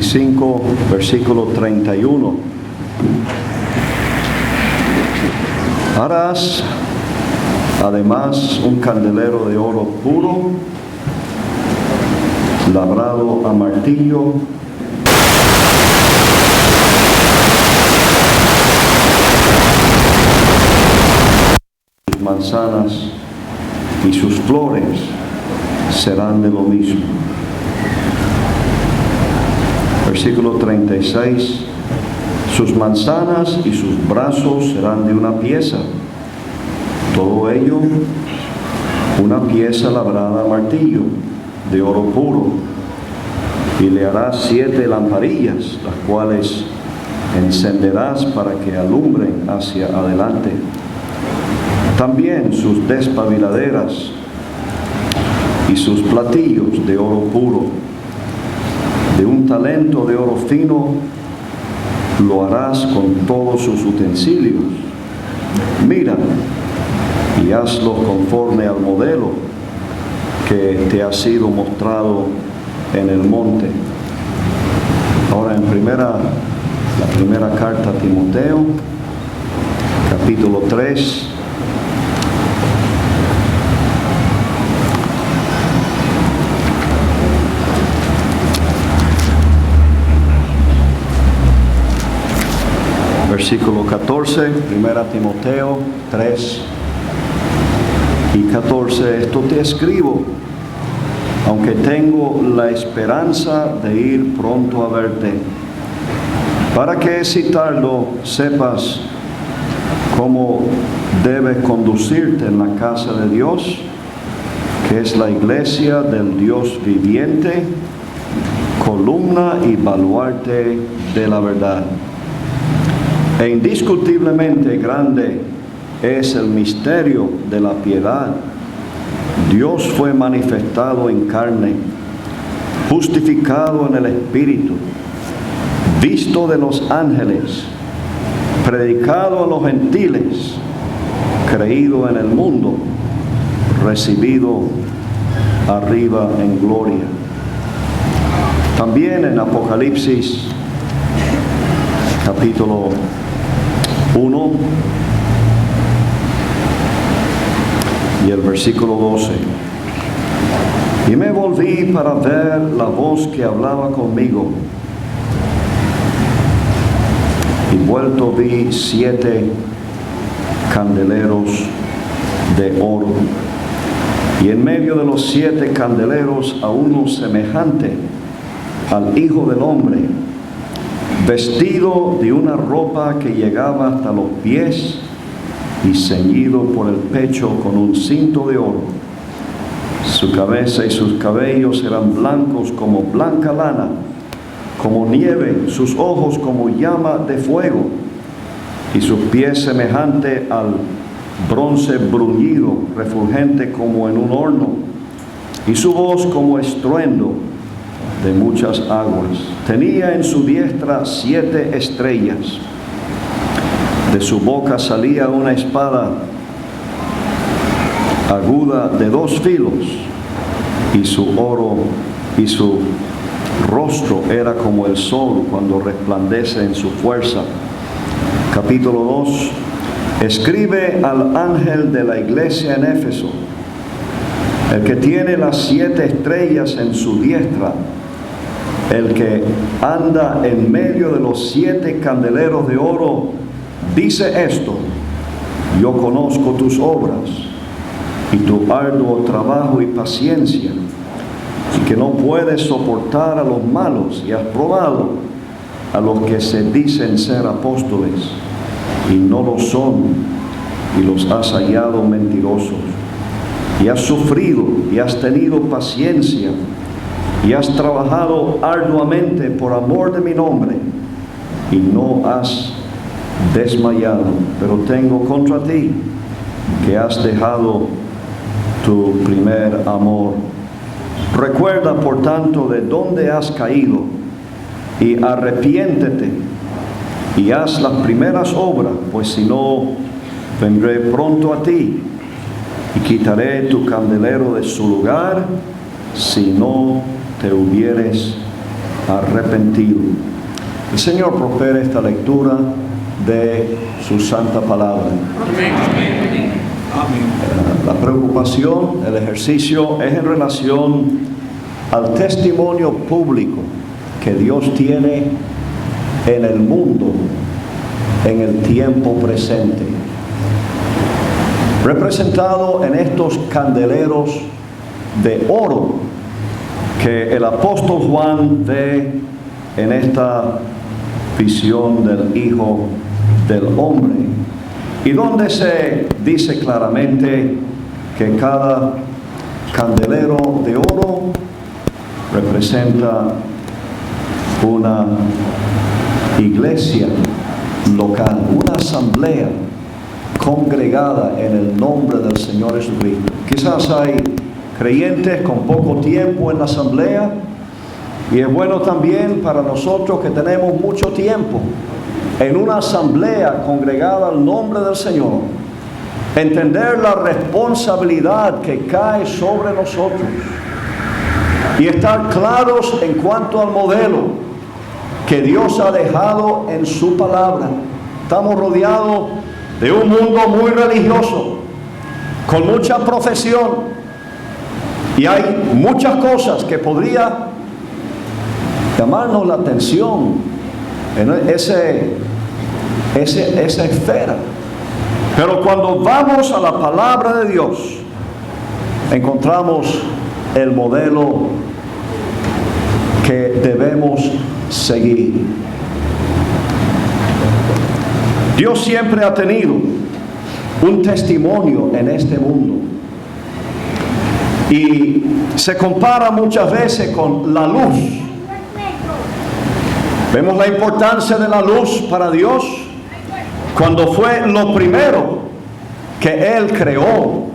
25, versículo 31. Harás además un candelero de oro puro, labrado a martillo, sus manzanas y sus flores serán de lo mismo. Versículo 36. Sus manzanas y sus brazos serán de una pieza, todo ello una pieza labrada a martillo, de oro puro, y le harás 7 lamparillas, las cuales encenderás para que alumbren hacia adelante. También sus despabiladeras y sus platillos de oro puro, de un talento de oro fino, lo harás con todos sus utensilios. Mira y hazlo conforme al modelo que te ha sido mostrado en el monte. Ahora la primera carta a Timoteo, capítulo 3. Versículo 14, 1 Timoteo 3 y 14. Esto te escribo, aunque tengo la esperanza de ir pronto a verte, para que si tardo sepas cómo debes conducirte en la casa de Dios, que es la iglesia del Dios viviente, columna y baluarte de la verdad. E indiscutiblemente grande es el misterio de la piedad. Dios fue manifestado en carne, justificado en el Espíritu, visto de los ángeles, predicado a los gentiles, creído en el mundo, recibido arriba en gloria. También en Apocalipsis, capítulo 1 y el versículo 12. Y me volví para ver la voz que hablaba conmigo, y vuelto vi 7 candeleros de oro, y en medio de los 7 candeleros a uno semejante al Hijo del Hombre, vestido de una ropa que llegaba hasta los pies y ceñido por el pecho con un cinto de oro. Su cabeza y sus cabellos eran blancos como blanca lana, como nieve, sus ojos como llama de fuego, y sus pies semejante al bronce bruñido, refulgente como en un horno, y su voz como estruendo de muchas aguas. Tenía en su diestra 7 estrellas. De su boca salía una espada aguda de 2 filos, y su rostro era como el sol cuando resplandece en su fuerza. Capítulo 2. Escribe al ángel de la iglesia en Éfeso, el que tiene las 7 estrellas en su diestra, el que anda en medio de los 7 candeleros de oro, dice esto: yo conozco tus obras y tu arduo trabajo y paciencia, y que no puedes soportar a los malos, y has probado a los que se dicen ser apóstoles y no lo son, y los has hallado mentirosos, y has sufrido y has tenido paciencia, y has trabajado arduamente por amor de mi nombre, y no has desmayado. Pero tengo contra ti que has dejado tu primer amor. Recuerda, por tanto, de dónde has caído, y arrepiéntete, y haz las primeras obras, pues si no, vendré pronto a ti, y quitaré tu candelero de su lugar, si no te hubieres arrepentido. El Señor prospere esta lectura de su santa palabra. Amén. La preocupación, el ejercicio es en relación al testimonio público que Dios tiene en el mundo en el tiempo presente, representado en estos candeleros de oro que el apóstol Juan ve en esta visión del Hijo del Hombre, y donde se dice claramente que cada candelero de oro representa una iglesia local, una asamblea congregada en el nombre del Señor Jesucristo. Quizás hay creyentes con poco tiempo en la asamblea, y es bueno también para nosotros que tenemos mucho tiempo en una asamblea congregada al nombre del Señor, entender la responsabilidad que cae sobre nosotros y estar claros en cuanto al modelo que Dios ha dejado en su palabra. Estamos rodeados de un mundo muy religioso, con mucha profesión, y hay muchas cosas que podría llamarnos la atención en esa esfera. Pero cuando vamos a la palabra de Dios, encontramos el modelo que debemos seguir. Dios siempre ha tenido un testimonio en este mundo, y se compara muchas veces con la luz. Vemos la importancia de la luz para Dios cuando fue lo primero que Él creó.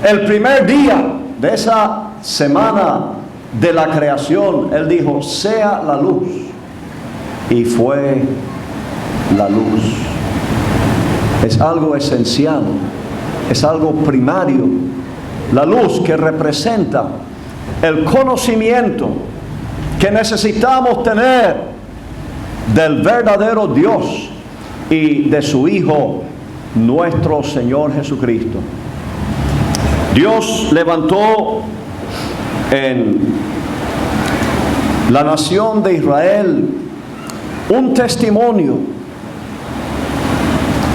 El primer día de esa semana de la creación, Él dijo: sea la luz, y fue la luz. Es algo esencial, es algo primario. La luz que representa el conocimiento que necesitamos tener del verdadero Dios y de su Hijo, nuestro Señor Jesucristo. Dios levantó en la nación de Israel un testimonio.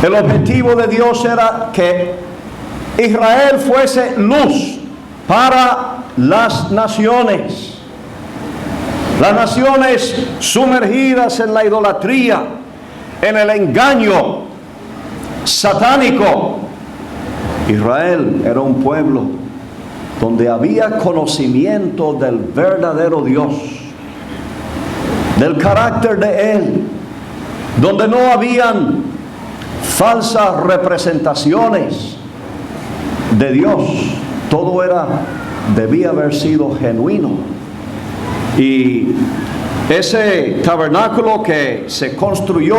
El objetivo de Dios era que Israel fuese luz para las naciones. Las naciones sumergidas en la idolatría, en el engaño satánico. Israel era un pueblo donde había conocimiento del verdadero Dios, del carácter de Él, donde no habían falsas representaciones de Dios. Todo debía haber sido genuino. Y ese tabernáculo que se construyó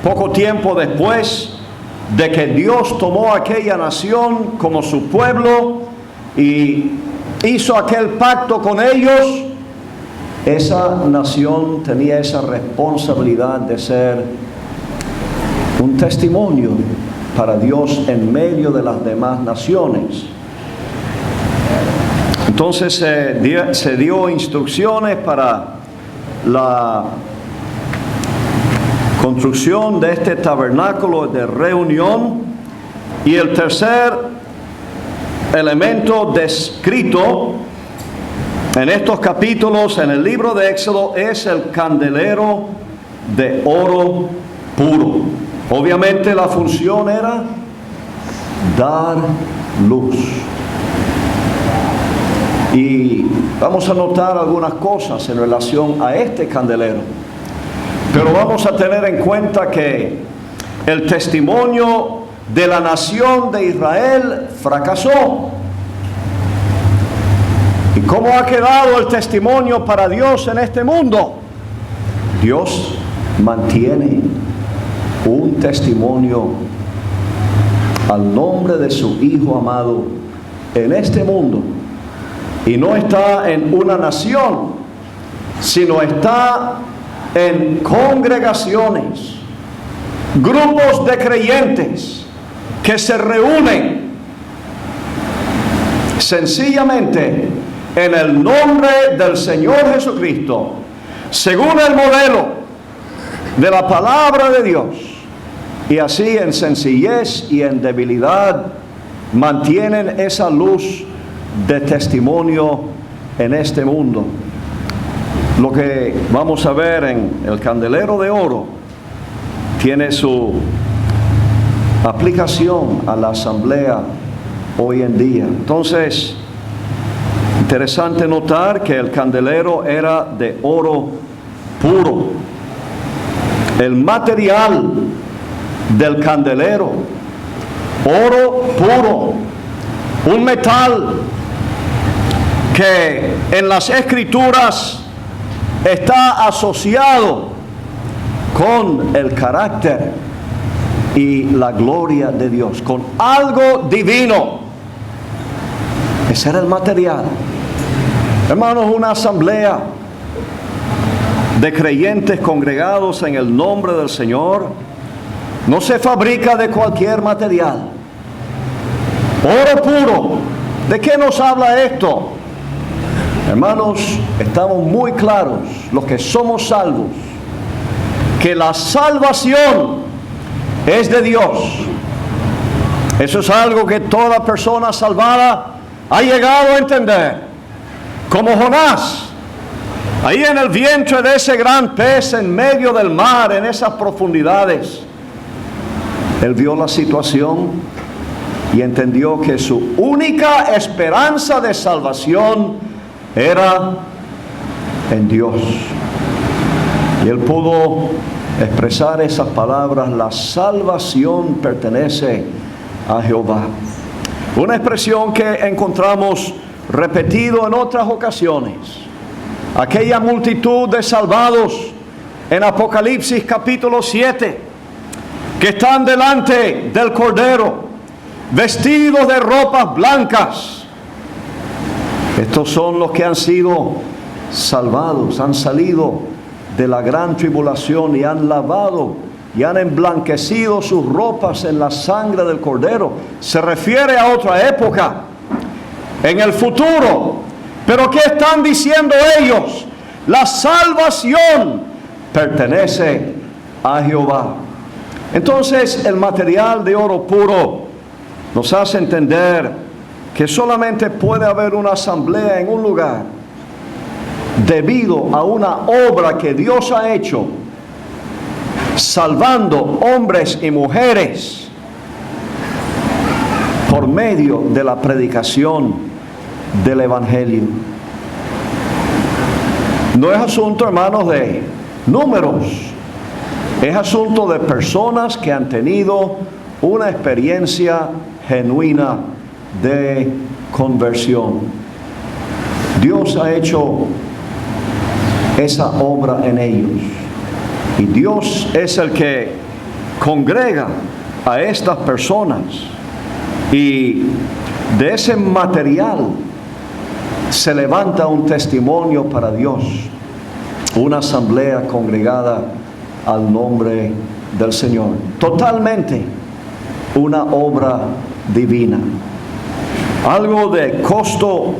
poco tiempo después de que Dios tomó aquella nación como su pueblo y hizo aquel pacto con ellos, esa nación tenía esa responsabilidad de ser un testimonio para Dios en medio de las demás naciones. Entonces se dio instrucciones para la construcción de este tabernáculo de reunión, y el tercer elemento descrito en estos capítulos en el libro de Éxodo es el candelero de oro puro. Obviamente la función era dar luz. Y vamos a notar algunas cosas en relación a este candelero. Pero vamos a tener en cuenta que el testimonio de la nación de Israel fracasó. ¿Y cómo ha quedado el testimonio para Dios en este mundo? Dios mantiene un testimonio al nombre de su Hijo amado en este mundo. Y no está en una nación, sino está en congregaciones, grupos de creyentes que se reúnen sencillamente en el nombre del Señor Jesucristo, según el modelo de la palabra de Dios, y así en sencillez y en debilidad mantienen esa luz de testimonio en este mundo. Lo que vamos a ver en el candelero de oro tiene su aplicación a la asamblea hoy en día. Entonces, interesante notar que el candelero era de oro puro. El material del candelero, oro puro, un metal que en las escrituras está asociado con el carácter y la gloria de Dios, con algo divino. Ese era el material. Hermanos, una asamblea de creyentes congregados en el nombre del Señor no se fabrica de cualquier material. Oro puro. ¿De qué nos habla esto? Hermanos, estamos muy claros, los que somos salvos, que la salvación es de Dios. Eso es algo que toda persona salvada ha llegado a entender. Como Jonás, ahí en el vientre de ese gran pez en medio del mar, en esas profundidades, él vio la situación y entendió que su única esperanza de salvación era en Dios. Y él pudo expresar esas palabras: la salvación pertenece a Jehová. Una expresión que encontramos repetido en otras ocasiones. Aquella multitud de salvados en Apocalipsis capítulo 7, que están delante del Cordero, vestidos de ropas blancas. Estos son los que han sido salvados, han salido de la gran tribulación y han lavado y han emblanquecido sus ropas en la sangre del Cordero. Se refiere a otra época, en el futuro. Pero ¿qué están diciendo ellos? La salvación pertenece a Jehová. Entonces, el material de oro puro nos hace entender que solamente puede haber una asamblea en un lugar debido a una obra que Dios ha hecho, salvando hombres y mujeres por medio de la predicación del Evangelio. No es asunto, hermanos, de números, es asunto de personas que han tenido una experiencia genuina de conversión. Dios ha hecho esa obra en ellos, y Dios es el que congrega a estas personas, y de ese material se levanta un testimonio para Dios, una asamblea congregada al nombre del Señor. Totalmente una obra divina, algo de costo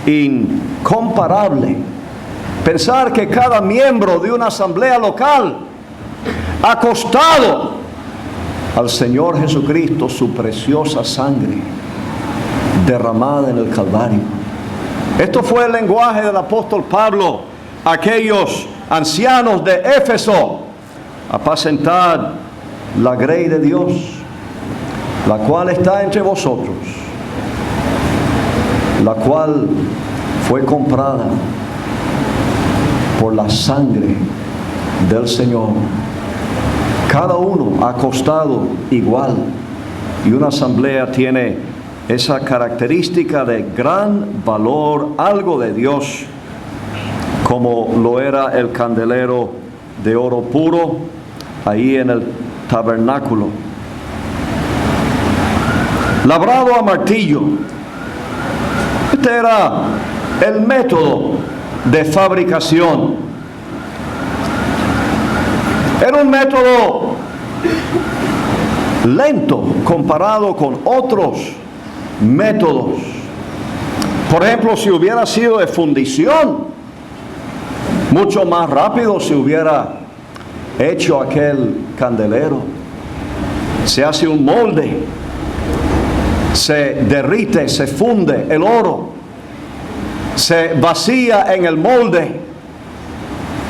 incomparable. Pensar que cada miembro de una asamblea local ha costado al Señor Jesucristo su preciosa sangre derramada en el Calvario. Esto fue el lenguaje del apóstol Pablo a aquellos ancianos de Éfeso: apacentad la grey de Dios, la cual está entre vosotros, la cual fue comprada por la sangre del Señor. Cada uno ha costado igual, y una asamblea tiene esa característica de gran valor, algo de Dios, como lo era el candelero de oro puro ahí en el tabernáculo, labrado a martillo. Este era el método de fabricación. Era un método lento comparado con otros métodos. Por ejemplo, si hubiera sido de fundición, mucho más rápido se hubiera hecho aquel candelero. Se hace un molde, se derrite, se funde el oro, se vacía en el molde,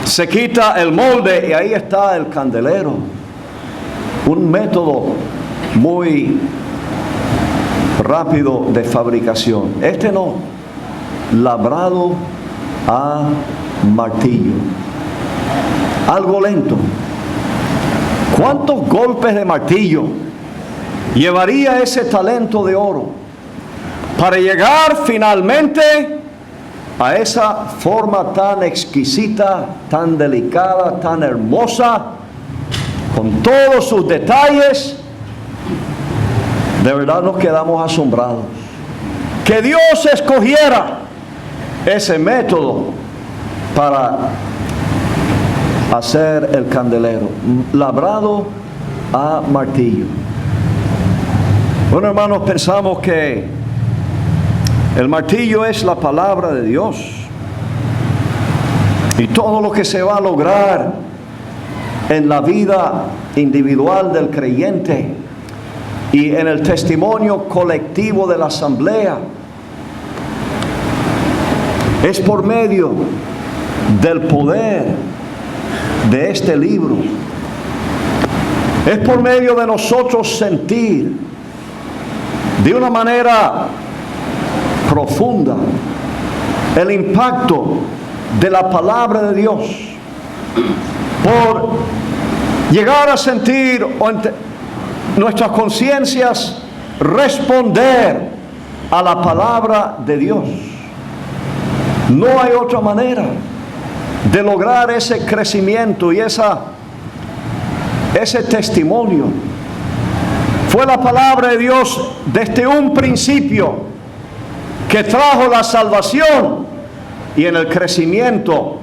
se quita el molde y ahí está el candelero. Un método muy rápido de fabricación. Este no, labrado a martillo, algo lento. ¿Cuántos golpes de martillo llevaría ese talento de oro para llegar finalmente a esa forma tan exquisita, tan delicada, tan hermosa, con todos sus detalles? De verdad nos quedamos asombrados. Que Dios escogiera ese método para hacer el candelero, labrado a martillo. Bueno, hermanos, pensamos que el martillo es la palabra de Dios. Y todo lo que se va a lograr en la vida individual del creyente y en el testimonio colectivo de la asamblea es por medio del poder de este libro. Es por medio de nosotros sentir de una manera profunda el impacto de la palabra de Dios, por llegar a sentir nuestras conciencias responder a la palabra de Dios. No hay otra manera de lograr ese crecimiento y ese testimonio. Fue la palabra de Dios desde un principio que trajo la salvación, y en el crecimiento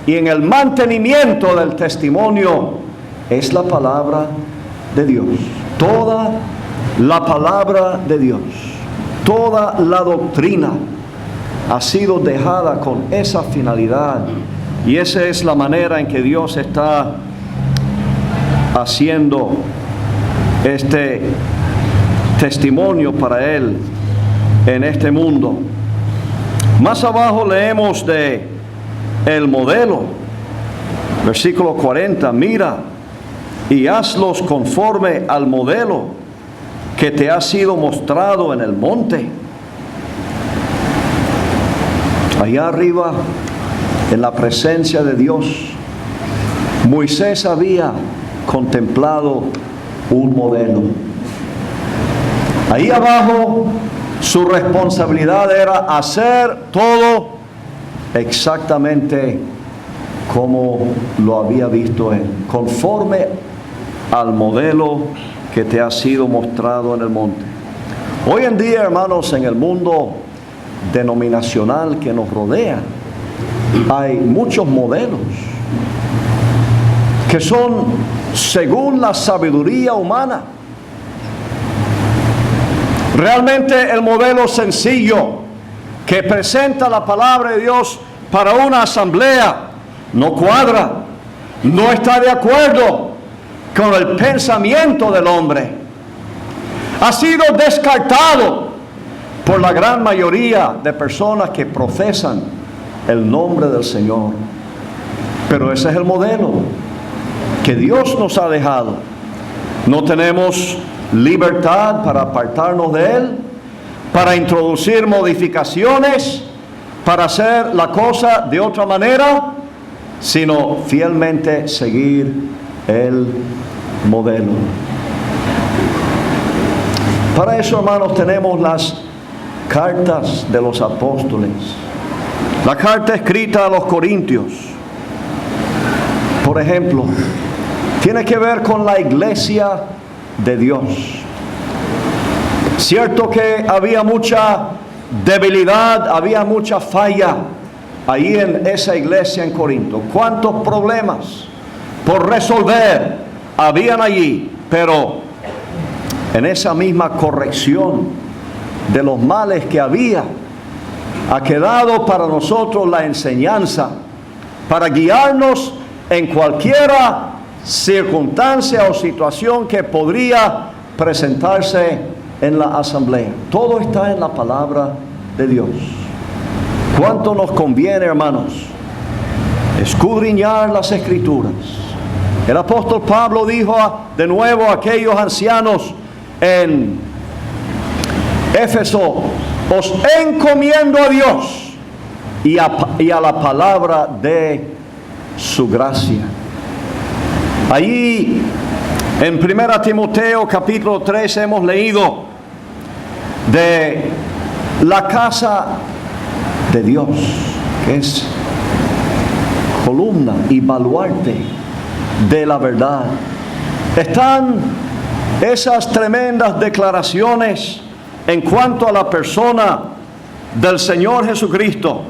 y en el mantenimiento del testimonio es la palabra de Dios. Toda la palabra de Dios, toda la doctrina ha sido dejada con esa finalidad, y esa es la manera en que Dios está haciendo este testimonio para Él en este mundo. Más abajo leemos de el modelo, versículo 40, mira y hazlos conforme al modelo que te ha sido mostrado en el monte. Allá arriba, en la presencia de Dios, Moisés había contemplado un modelo. Ahí abajo, su responsabilidad era hacer todo exactamente como lo había visto él, conforme al modelo que te ha sido mostrado en el monte. Hoy en día, hermanos, en el mundo denominacional que nos rodea, hay muchos modelos que son según la sabiduría humana. Realmente el modelo sencillo que presenta la palabra de Dios para una asamblea no cuadra, no está de acuerdo con el pensamiento del hombre. Ha sido descartado por la gran mayoría de personas que profesan el nombre del Señor. Pero ese es el modelo que Dios nos ha dejado. No tenemos libertad para apartarnos de Él, para introducir modificaciones, para hacer la cosa de otra manera, sino fielmente seguir el modelo. Para eso, hermanos, tenemos las cartas de los apóstoles. La carta escrita a los Corintios, por ejemplo, tiene que ver con la iglesia de Dios. Cierto que había mucha debilidad, había mucha falla ahí en esa iglesia en Corinto, cuántos problemas por resolver habían allí, pero en esa misma corrección de los males que había, ha quedado para nosotros la enseñanza para guiarnos en cualquiera circunstancia o situación que podría presentarse en la asamblea. Todo está en la palabra de Dios. ¿Cuánto nos conviene, hermanos, escudriñar las Escrituras? El apóstol Pablo dijo de nuevo a aquellos ancianos en Éfeso: os encomiendo a Dios y a la palabra de su gracia. Allí en 1 Timoteo capítulo 3 hemos leído de la casa de Dios, que es columna y baluarte de la verdad. Están esas tremendas declaraciones en cuanto a la persona del Señor Jesucristo,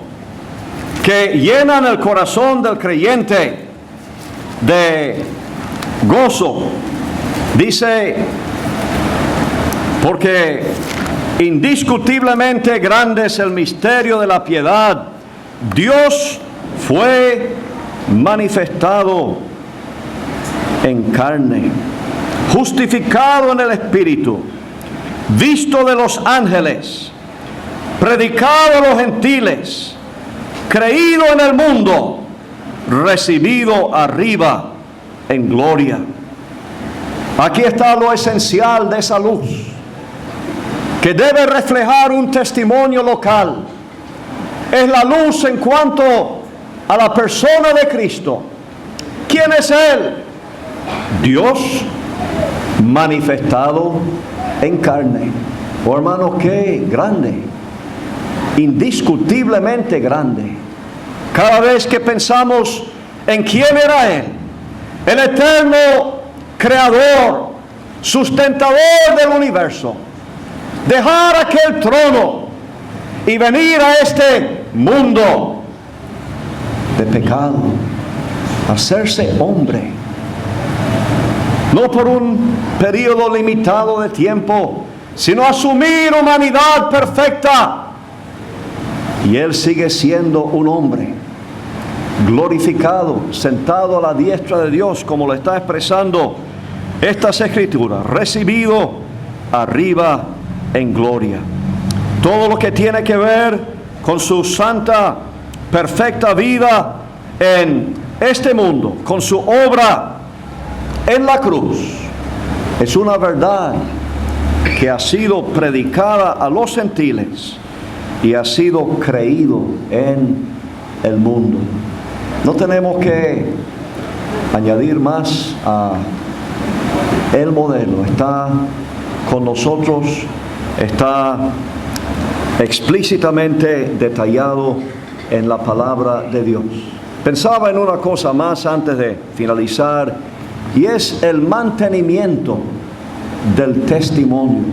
que llenan el corazón del creyente de gozo. Dice: porque indiscutiblemente grande es el misterio de la piedad. Dios fue manifestado en carne, justificado en el Espíritu, visto de los ángeles, predicado a los gentiles, creído en el mundo, recibido arriba en gloria. Aquí está lo esencial de esa luz, que debe reflejar un testimonio local. Es la luz en cuanto a la persona de Cristo. ¿Quién es Él? Dios manifestado en carne. Oh, hermanos, qué grande, indiscutiblemente grande. Cada vez que pensamos en quién era Él, el eterno creador, sustentador del universo, dejar aquel trono y venir a este mundo de pecado, hacerse hombre, no por un periodo limitado de tiempo, sino asumir humanidad perfecta. Y Él sigue siendo un hombre glorificado, sentado a la diestra de Dios, como lo está expresando estas Escrituras, recibido arriba en gloria. Todo lo que tiene que ver con su santa, perfecta vida en este mundo, con su obra en la cruz, es una verdad que ha sido predicada a los gentiles y ha sido creído en el mundo. No tenemos que añadir más a el modelo. Está con nosotros, está explícitamente detallado en la palabra de Dios. Pensaba en una cosa más antes de finalizar, y es el mantenimiento del testimonio.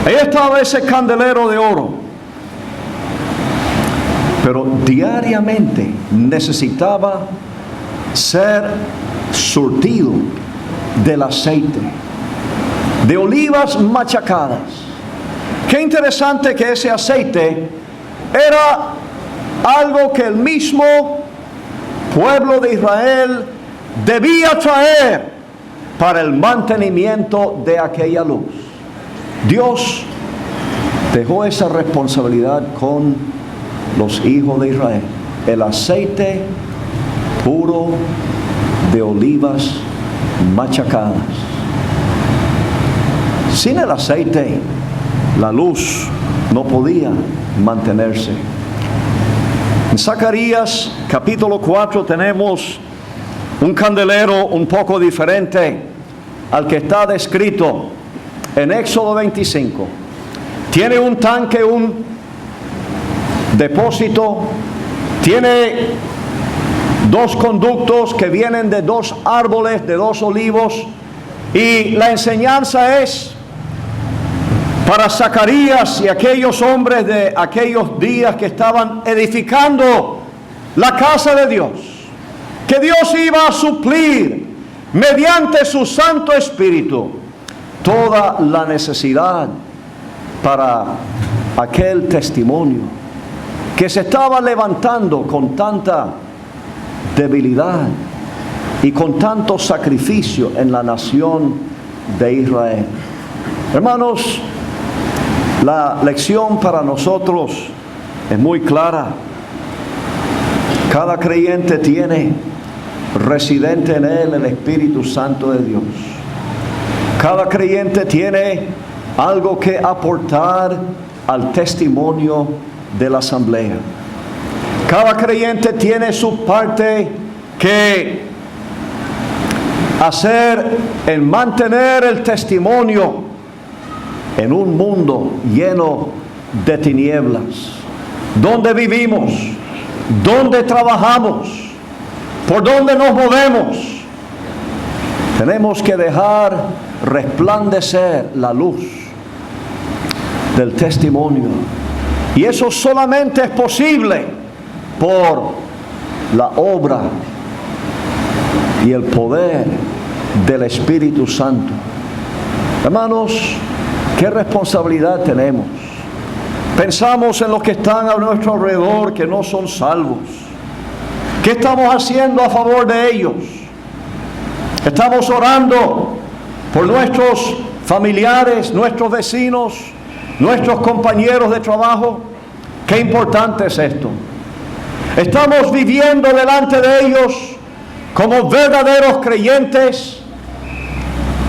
Ahí estaba ese candelero de oro, pero diariamente necesitaba ser surtido del aceite de olivas machacadas. Qué interesante que ese aceite era algo que el mismo pueblo de Israel debía traer para el mantenimiento de aquella luz. Dios dejó esa responsabilidad con los hijos de Israel. El aceite puro de olivas machacadas. Sin el aceite, la luz no podía mantenerse. En Zacarías capítulo 4 tenemos un candelero un poco diferente al que está descrito en Éxodo 25. Tiene un tanque, un depósito, tiene dos conductos que vienen de dos árboles, de dos olivos, y la enseñanza es para Zacarías y aquellos hombres de aquellos días que estaban edificando la casa de Dios, que Dios iba a suplir mediante su Santo Espíritu toda la necesidad para aquel testimonio que se estaba levantando con tanta debilidad y con tanto sacrificio en la nación de Israel. Hermanos, la lección para nosotros es muy clara. Cada creyente tiene residente en él el Espíritu Santo de Dios. Cada creyente tiene algo que aportar al testimonio de la asamblea. Cada creyente tiene su parte que hacer en mantener el testimonio en un mundo lleno de tinieblas, donde vivimos, donde trabajamos, por donde nos movemos. Tenemos que dejar resplandecer la luz del testimonio, y eso solamente es posible por la obra y el poder del Espíritu Santo. Hermanos, ¿qué responsabilidad tenemos? Pensamos en los que están a nuestro alrededor que no son salvos. ¿Qué estamos haciendo a favor de ellos? Estamos orando por nuestros familiares, nuestros vecinos, nuestros compañeros de trabajo. Qué importante es esto. Estamos viviendo delante de ellos como verdaderos creyentes,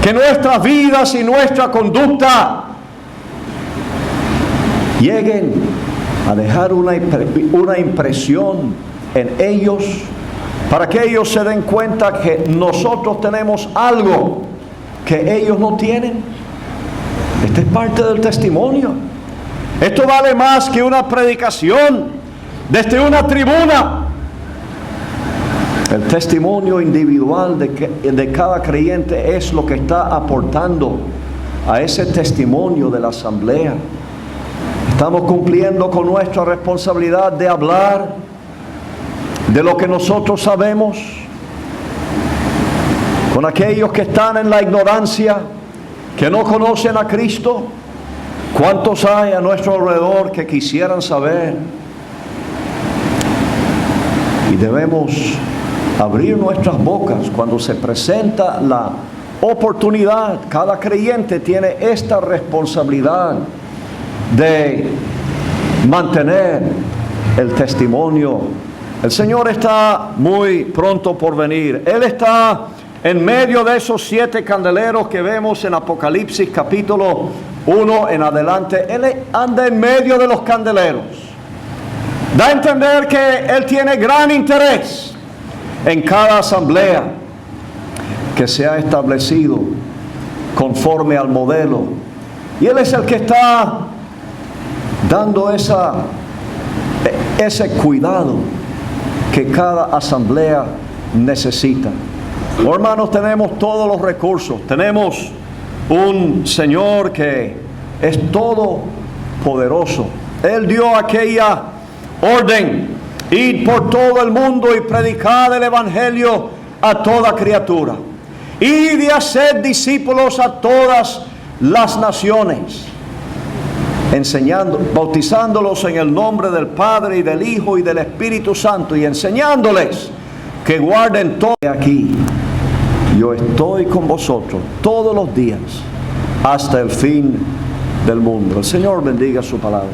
que nuestras vidas y nuestra conducta lleguen a dejar una impresión en ellos, para que ellos se den cuenta que nosotros tenemos algo que ellos no tienen. Esta es parte del testimonio. Esto vale más que una predicación desde una tribuna. El testimonio individual de cada creyente es lo que está aportando a ese testimonio de la asamblea. Estamos cumpliendo con nuestra responsabilidad de hablar de lo que nosotros sabemos con aquellos que están en la ignorancia, que no conocen a Cristo. ¿Cuántos hay a nuestro alrededor que quisieran saber? Y debemos abrir nuestras bocas cuando se presenta la oportunidad. Cada creyente tiene esta responsabilidad de mantener el testimonio. El Señor está muy pronto por venir. Él está en medio de esos 7 candeleros que vemos en Apocalipsis capítulo 1 en adelante. Él anda en medio de los candeleros. Da a entender que Él tiene gran interés en cada asamblea que se ha establecido conforme al modelo. Y Él es el que está dando ese cuidado que cada asamblea necesita. Oh, hermanos, tenemos todos los recursos. Tenemos un Señor que es todopoderoso. Él dio aquella orden: id por todo el mundo y predicad el Evangelio a toda criatura. Id y haced discípulos a todas las naciones, bautizándolos en el nombre del Padre y del Hijo y del Espíritu Santo, y enseñándoles que guarden todo. Aquí yo estoy con vosotros todos los días hasta el fin del mundo. El Señor bendiga su palabra.